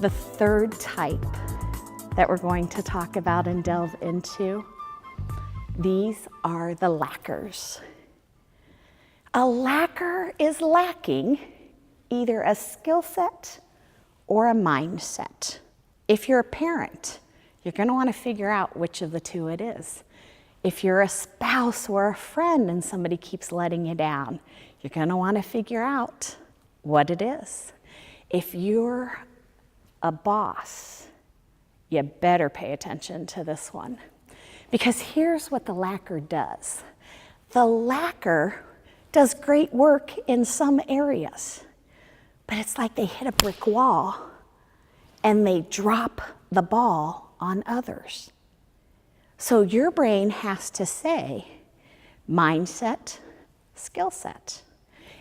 The third type that we're going to talk about and delve into, these are the lackers. A lacker is lacking either a skill set or a mindset. If you're a parent, you're going to want to figure out which of the two it is. If you're a spouse or a friend and somebody keeps letting you down, you're going to want to figure out what it is. If you're a boss, you better pay attention to this one. Because here's what the lacker does. The lacker does great work in some areas, but it's like they hit a brick wall and they drop the ball on others. So your brain has to say, mindset, skill set.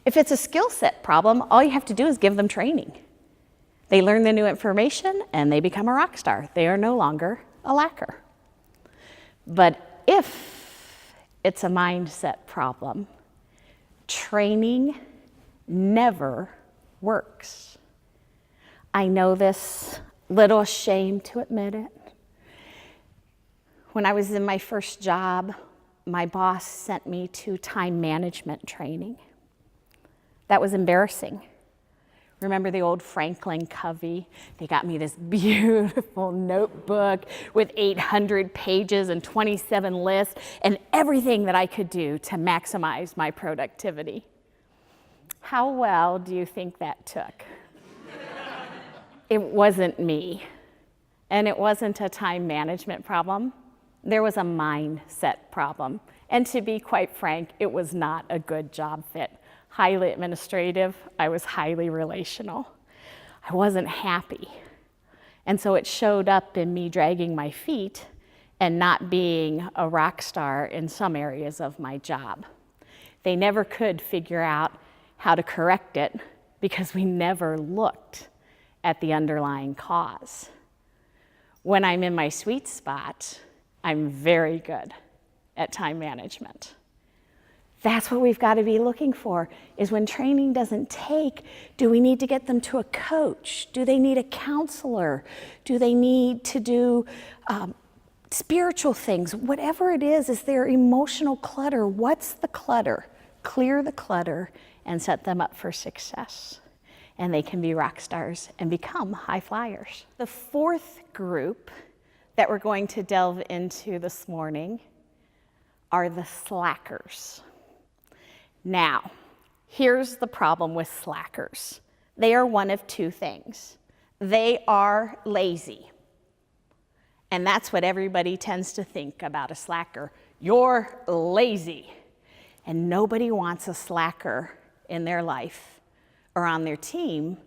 If it's a skill set problem, all you have to do is give them training. They learn the new information and they become a rock star. They are no longer a lacker. But if it's a mindset problem, training never works. I know this, little ashamed to admit it. When I was in my first job, my boss sent me to time management training. That was embarrassing. Remember the old Franklin Covey? They got me this beautiful notebook with 800 pages and 27 lists and everything that I could do to maximize my productivity. How well do you think that took? It wasn't me, and it wasn't a time management problem. There was a mindset problem. And to be quite frank, it was not a good job fit. Highly administrative, I was highly relational. I wasn't happy. And so it showed up in me dragging my feet and not being a rock star in some areas of my job. They never could figure out how to correct it because we never looked at the underlying cause. When I'm in my sweet spot, I'm very good at time management. That's what we've got to be looking for, is when training doesn't take, do we need to get them to a coach? Do they need a counselor? Do they need to do spiritual things? Whatever it is there emotional clutter? What's the clutter? Clear the clutter and set them up for success. And they can be rock stars and become high flyers. The fourth group that we're going to delve into this morning are the slackers. Now, here's the problem with slackers. They are one of two things. They are lazy. And that's what everybody tends to think about a slacker. You're lazy. And nobody wants a slacker in their life or on their team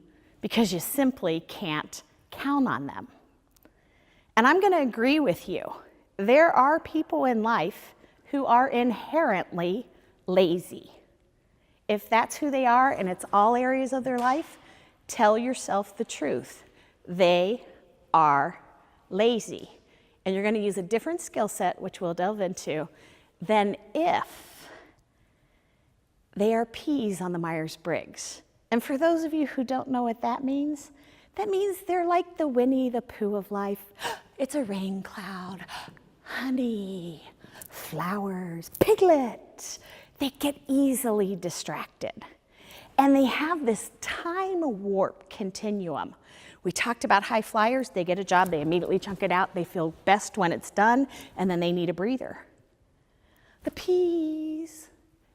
because you simply can't count on them. And I'm going to agree with you. There are people in life who are inherently lazy. If that's who they are and it's all areas of their life, tell yourself the truth. They are lazy. And you're going to use a different skill set, which we'll delve into, than if they are peas on the Myers-Briggs. And for those of you who don't know what that means they're like the Winnie the Pooh of life. It's a rain cloud, honey, flowers, piglet. They get easily distracted. And they have this time warp continuum. We talked about high flyers. They get a job, they immediately chunk it out. They feel best when it's done, and then they need a breather. The peas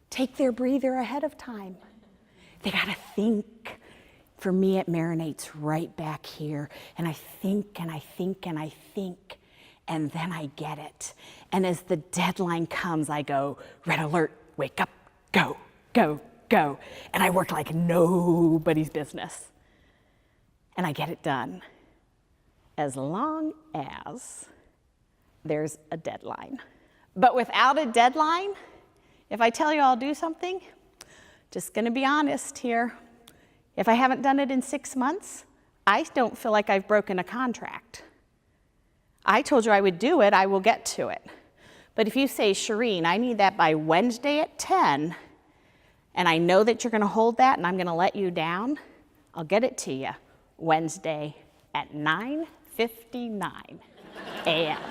take their breather ahead of time. They gotta think. For me, it marinates right back here. And I think, and I think, and I think, and then I get it. And as the deadline comes, I go, red alert, wake up, go, go, go. And I work like nobody's business. And I get it done. As long as there's a deadline. But without a deadline, if I tell you I'll do something, just gonna be honest here. If I haven't done it in 6 months, I don't feel like I've broken a contract. I told you I would do it, I will get to it. But if you say, Sherene, I need that by Wednesday at 10, and I know that you're gonna hold that and I'm gonna let you down, I'll get it to you Wednesday at 9:59 a.m.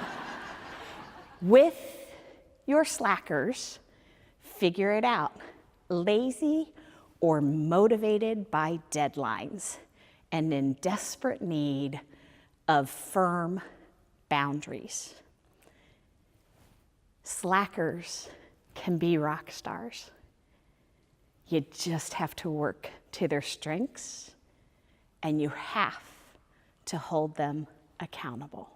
With your slackers, figure it out. Lazy or motivated by deadlines and in desperate need of firm boundaries. Slackers can be rock stars. You just have to work to their strengths, and you have to hold them accountable.